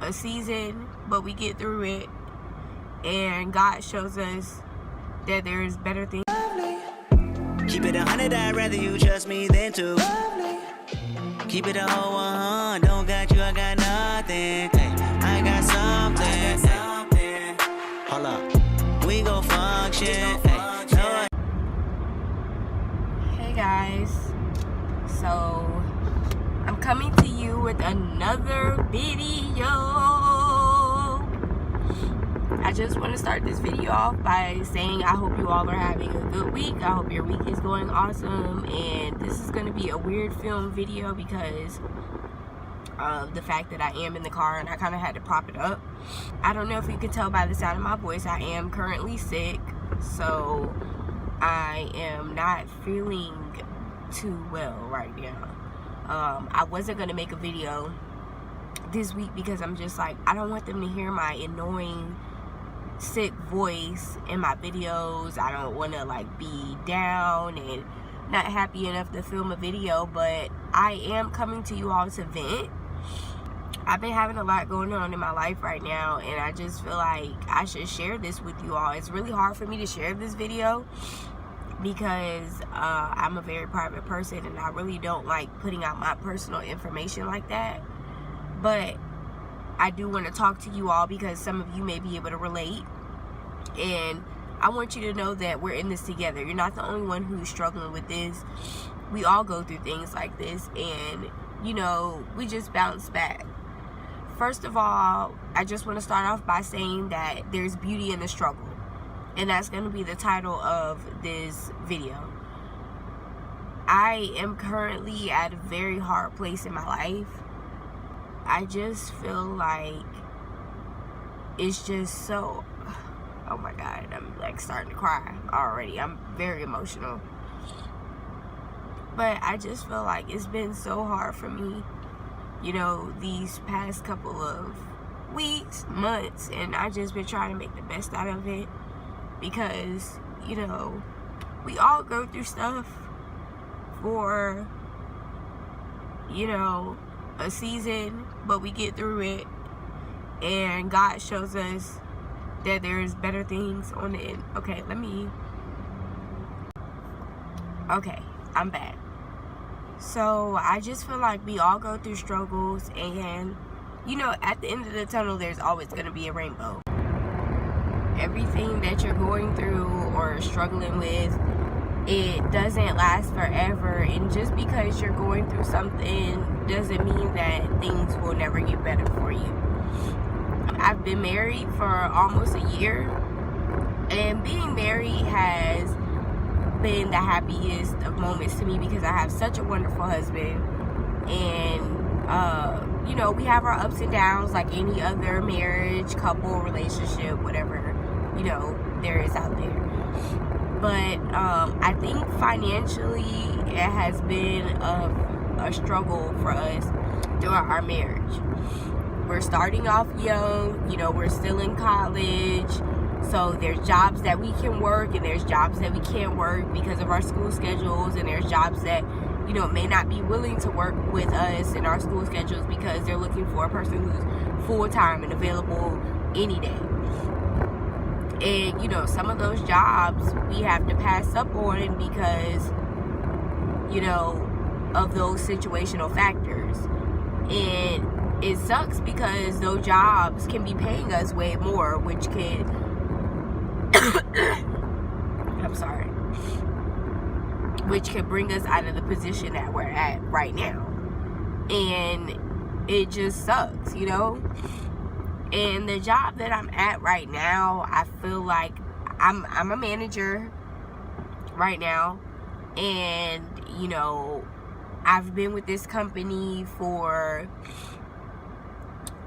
a season, but we get through it, and God shows us that there's better things. Keep it 100, I'd rather you trust me than to. Keep it a whole 100, don't got you, I got nothing. Hey, I got something. Hey. Hold up, we gon' function. Hey, no. Hey guys, so I'm coming to you with another video. I just want to start this video off by saying I hope you all are having a good week. I hope your week is going awesome, and this is going to be a weird film video because of the fact that I am in the car and I kind of had to prop it up. I don't know if you can tell by the sound of my voice, I am currently sick, so I am not feeling too well right now. I wasn't going to make a video this week because I'm just like, I don't want them to hear my annoying sick voice in my videos. I don't want to like be down and not happy enough to film a video, but I am coming to you all to vent. I've been having a lot going on in my life right now, and I just feel like I should share this with you all. It's really hard for me to share this video because I'm a very private person and I really don't like putting out my personal information like that, but I do want to talk to you all because some of you may be able to relate, and I want you to know that we're in this together. You're not the only one who's struggling with this. We all go through things like this, and you know, we just bounce back. First of all, I just want to start off by saying that there's beauty in the struggle, and that's going to be the title of this video. I am currently at a very hard place in my life. I just feel like it's just so, oh my God, I'm like starting to cry already. I'm very emotional. But I just feel like it's been so hard for me, you know, these past couple of weeks, months, and I just been trying to make the best out of it because, you know, we all go through stuff for, you know, a season, but we get through it, and God shows us that there's better things on the end. Okay, I'm back. So I just feel like we all go through struggles, and you know, at the end of the tunnel there's always going to be a rainbow. Everything that you're going through or struggling with, it doesn't last forever, and just because you're going through something doesn't mean that things will never get better for you. I've been married for almost a year, and being married has been the happiest of moments to me because I have such a wonderful husband, and you know, we have our ups and downs like any other marriage, couple, relationship, whatever, you know, there is out there. But I think financially it has been a struggle for us throughout our marriage. We're starting off young, you know, we're still in college, so there's jobs that we can work and there's jobs that we can't work because of our school schedules, and there's jobs that, you know, may not be willing to work with us in our school schedules because they're looking for a person who's full-time and available any day. And, you know, some of those jobs we have to pass up on because, you know, of those situational factors. And it sucks because those jobs can be paying us way more, which could, which could bring us out of the position that we're at right now. And it just sucks, you know? And the job that I'm at right now, I feel like I'm a manager right now, and you know, I've been with this company for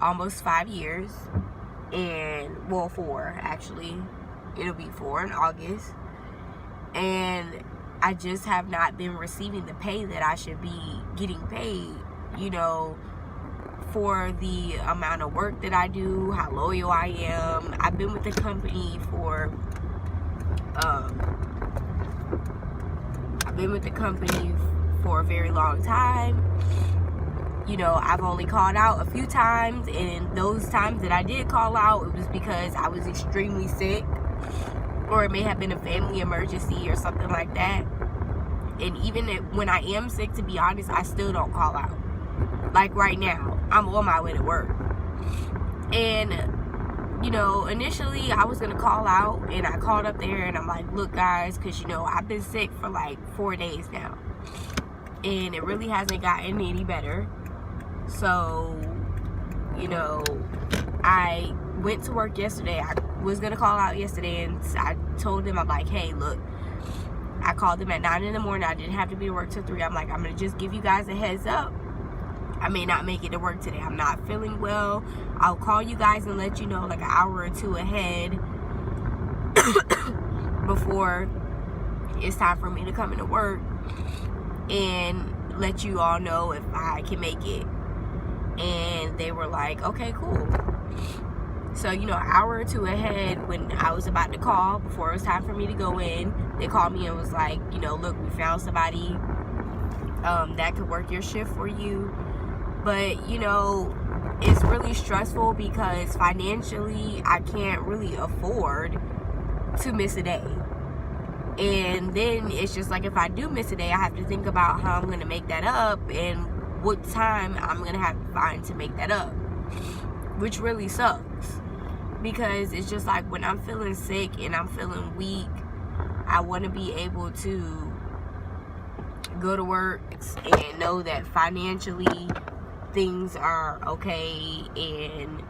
almost 5 years, and well, 4 actually. It'll be 4 in August, and I just have not been receiving the pay that I should be getting paid, you know, for the amount of work that I do, how loyal I am. I've been with the company for a very long time, you know, I've only called out a few times, and those times that I did call out, it was because I was extremely sick, or it may have been a family emergency or something like that. And even when I am sick, to be honest, I still don't call out. Like right now, I'm on my way to work. And, you know, initially I was going to call out, and I called up there and I'm like, look guys, because, you know, I've been sick for like 4 days now. And it really hasn't gotten any better. So, you know, I went to work yesterday. I was going to call out yesterday, and I told them, I'm like, hey, look, I called them at 9 in the morning. I didn't have to be to work till 3. I'm like, I'm going to just give you guys a heads up. I may not make it to work today. I'm not feeling well. I'll call you guys and let you know like an hour or two ahead before it's time for me to come into work, and let you all know if I can make it. And they were like, okay, cool. So, you know, an hour or two ahead, when I was about to call, before it was time for me to go in, they called me and was like, you know, look, we found somebody that could work your shift for you. But, you know, it's really stressful because financially I can't really afford to miss a day. And then it's just like, if I do miss a day, I have to think about how I'm going to make that up and what time I'm going to have to find to make that up, which really sucks. Because it's just like, when I'm feeling sick and I'm feeling weak, I want to be able to go to work and know that financially things are okay, and,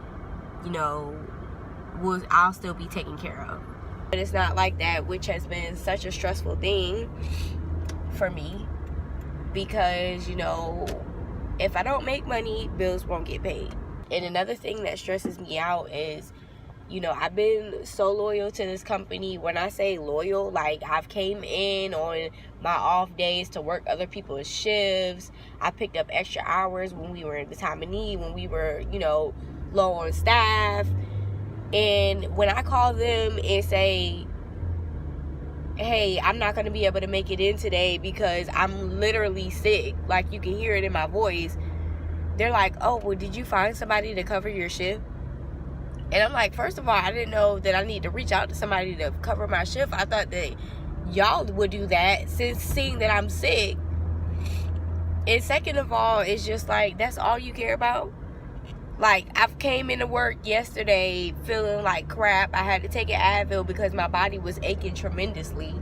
you know, I'll still be taken care of. But it's not like that, which has been such a stressful thing for me, because, you know, if I don't make money, bills won't get paid. And another thing that stresses me out is, you know, I've been so loyal to this company. When I say loyal, like, I've came in on my off days to work other people's shifts. I picked up extra hours when we were in the time of need, when we were, you know, low on staff. And when I call them and say, hey, I'm not going to be able to make it in today because I'm literally sick, like you can hear it in my voice, they're like, oh, well, did you find somebody to cover your shift? And I'm like, first of all, I didn't know that I need to reach out to somebody to cover my shift. I thought that y'all would do that, since seeing that I'm sick. And second of all, it's just like, that's all you care about? Like, I came into work yesterday feeling like crap. I had to take an Advil because my body was aching tremendously.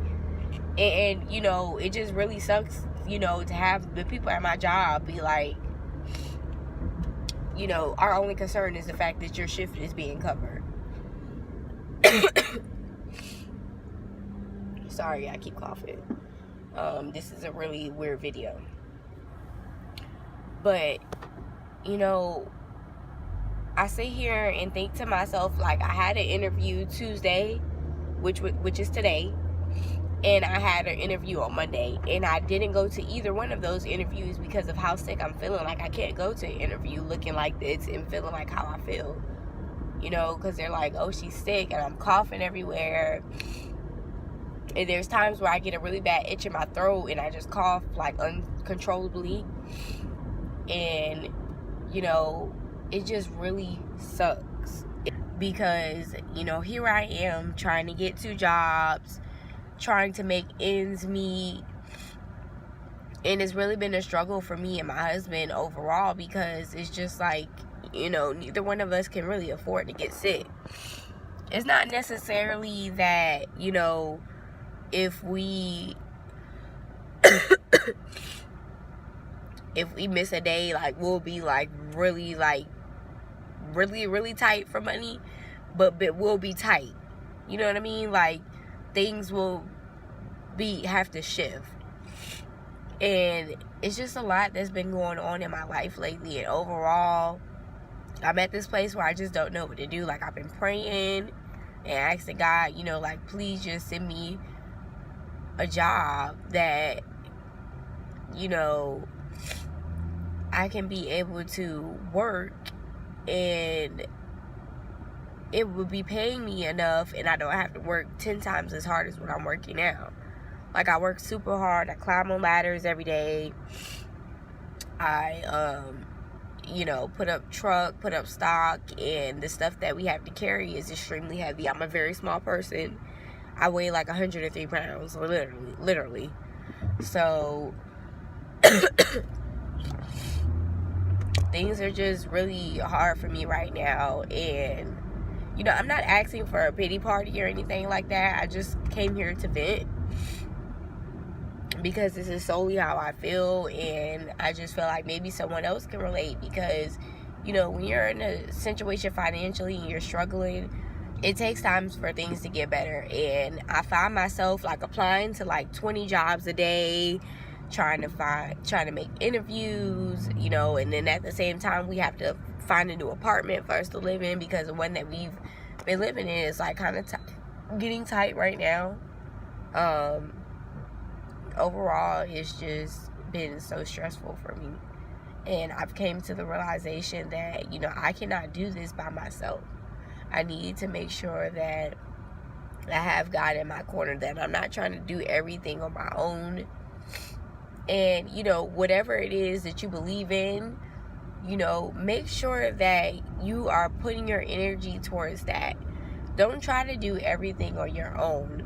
And, you know, it just really sucks, you know, to have the people at my job be like, you know, our only concern is the fact that your shift is being covered. Sorry, I keep coughing. This is a really weird video. But, you know, I sit here and think to myself, like, I had an interview Tuesday, which is today, and I had an interview on Monday, and I didn't go to either one of those interviews because of how sick I'm feeling. Like, I can't go to an interview looking like this and feeling like how I feel, you know, because they're like, oh, she's sick, and I'm coughing everywhere. And there's times where I get a really bad itch in my throat and I just cough like uncontrollably, and, you know, it just really sucks because, you know, here I am trying to get 2 jobs, trying to make ends meet, and it's really been a struggle for me and my husband overall, because it's just like, you know, neither one of us can really afford to get sick. It's not necessarily that, you know, if we if we miss a day, like, we'll be like really tight for money, but we'll be tight, you know what I mean? Like, things will have to shift. And it's just a lot that's been going on in my life lately, and overall I'm at this place where I just don't know what to do. Like, I've been praying and asking God, you know, like, please just send me a job that, you know, I can be able to work and it would be paying me enough, and I don't have to work 10 times as hard as what I'm working now. Like, I work super hard. I climb on ladders every day. I you know, put up stock, and the stuff that we have to carry is extremely heavy. I'm a very small person. I weigh like 103 pounds, literally. So things are just really hard for me right now, and you know, I'm not asking for a pity party or anything like that. I just came here to vent because this is solely how I feel, and I just feel like maybe someone else can relate, because you know, when you're in a situation financially and you're struggling, it takes time for things to get better. And I find myself like applying to like 20 jobs a day, trying to make interviews, you know, and then at the same time we have to find a new apartment for us to live in, because the one that we've been living in is like kind of getting tight right now. Overall, it's just been so stressful for me, and I've came to the realization that, you know, I cannot do this by myself. I need to make sure that I have God in my corner, that I'm not trying to do everything on my own. And, you know, whatever it is that you believe in, you know, make sure that you are putting your energy towards that. Don't try to do everything on your own.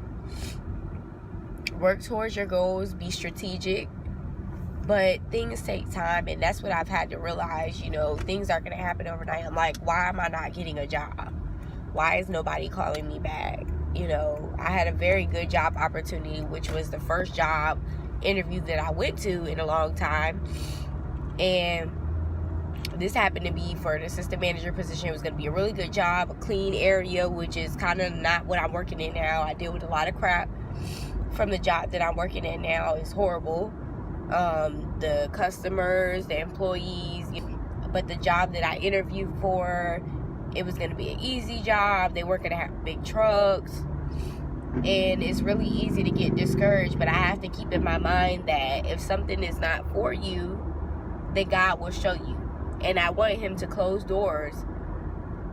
Work towards your goals, be strategic, but things take time, and that's what I've had to realize. You know, things aren't going to happen overnight. I'm like, why am I not getting a job? Why is nobody calling me back? You know, I had a very good job opportunity, which was the first job interview that I went to in a long time, and this happened to be for an assistant manager position. It was going to be a really good job, a clean area, which is kind of not what I'm working in now. I deal with a lot of crap from the job that I'm working in now. It's horrible. The customers, the employees, but the job that I interviewed for, it was going to be an easy job. They weren't going to have big trucks, and it's really easy to get discouraged, but I have to keep in my mind that if something is not for you, then God will show you. And I want him to close doors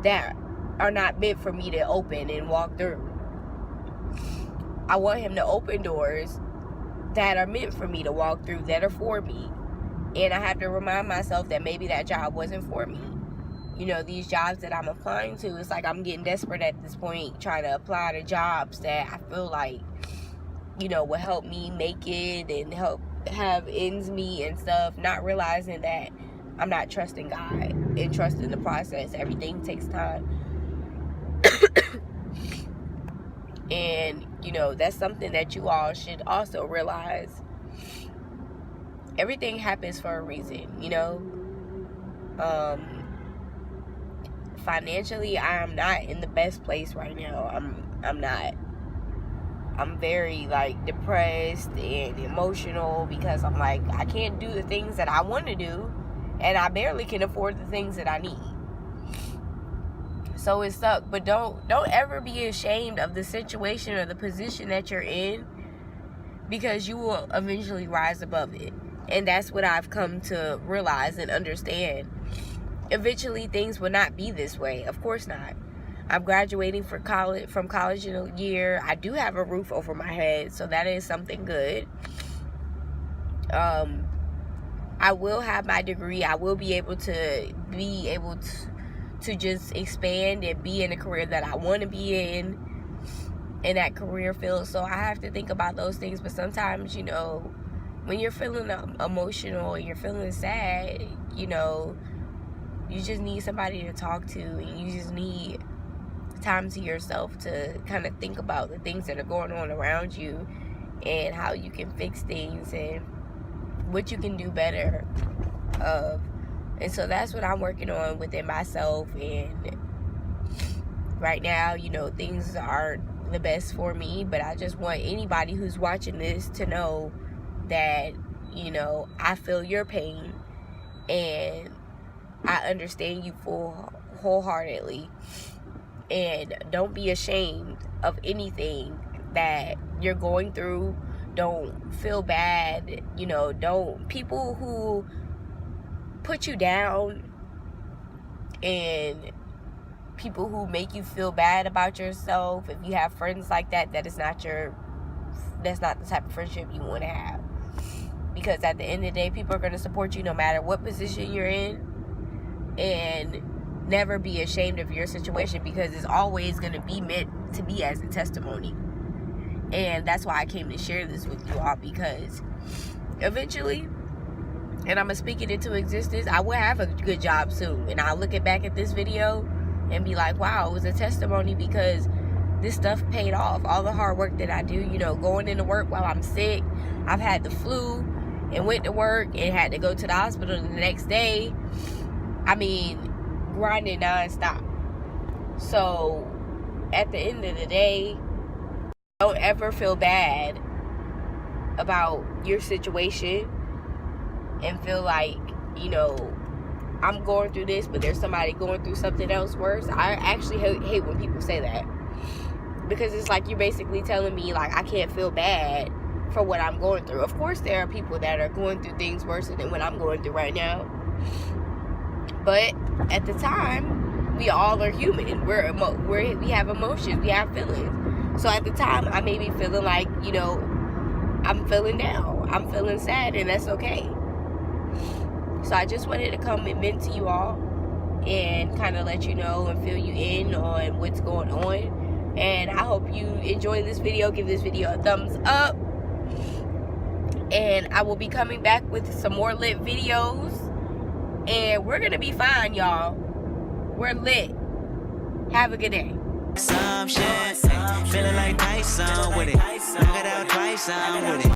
that are not meant for me to open and walk through. I want him to open doors that are meant for me to walk through, that are for me. And I have to remind myself that maybe that job wasn't for me. You know, these jobs that I'm applying to, it's like I'm getting desperate at this point, trying to apply to jobs that I feel like, you know, will help me make it and help have ends meet and stuff, not realizing that I'm not trusting God and trusting the process. Everything takes time. And, you know, that's something that you all should also realize. Everything happens for a reason, you know. Financially, I am not in the best place right now. I'm not. I'm very, like, depressed and emotional, because I'm like, I can't do the things that I want to do, and I barely can afford the things that I need. So it sucks. But don't ever be ashamed of the situation or the position that you're in, because you will eventually rise above it. And that's what I've come to realize and understand. Eventually things will not be this way. Of course not. I'm graduating from college in a year. I do have a roof over my head, so that is something good. I will have my degree. I will be able to just expand and be in a career that I want to be in that career field. So I have to think about those things. But sometimes, you know, when you're feeling emotional and you're feeling sad, you know, you just need somebody to talk to, and you just need time to yourself to kind of think about the things that are going on around you and how you can fix things and what you can do better of. And so that's what I'm working on within myself. And right now, you know, things aren't the best for me, but I just want anybody who's watching this to know that, you know, I feel your pain and I understand you wholeheartedly. And don't be ashamed of anything that you're going through. Don't feel bad. You know, people who put you down and people who make you feel bad about yourself, if you have friends like that, that's not the type of friendship you want to have. Because at the end of the day, people are going to support you no matter what position you're in. and never be ashamed of your situation, because it's always going to be meant to be as a testimony. And that's why I came to share this with you all, because eventually, and I'm going to speak it into existence, I will have a good job soon. And I'll look back at this video and be like, wow, it was a testimony, because this stuff paid off. All the hard work that I do, you know, going into work while I'm sick. I've had the flu and went to work and had to go to the hospital the next day. I mean, grinding nonstop. So at the end of the day, don't ever feel bad about your situation and feel like, you know, I'm going through this, but there's somebody going through something else worse. I actually hate when people say that, because it's like you're basically telling me like I can't feel bad for what I'm going through. Of course there are people that are going through things worse than what I'm going through right now, but at the time, we all are human. We have emotions, we have feelings. So at the time, I may be feeling like, you know, I'm feeling down, I'm feeling sad, and that's okay. So I just wanted to come and vent to you all and kind of let you know and fill you in on what's going on. And I hope you enjoy this video. Give this video a thumbs up. And I will be coming back with some more lit videos. And we're going to be fine, y'all. We're lit. Have a good day. Some shit, feeling like Tyson with it. Knock it out twice, I'm with it.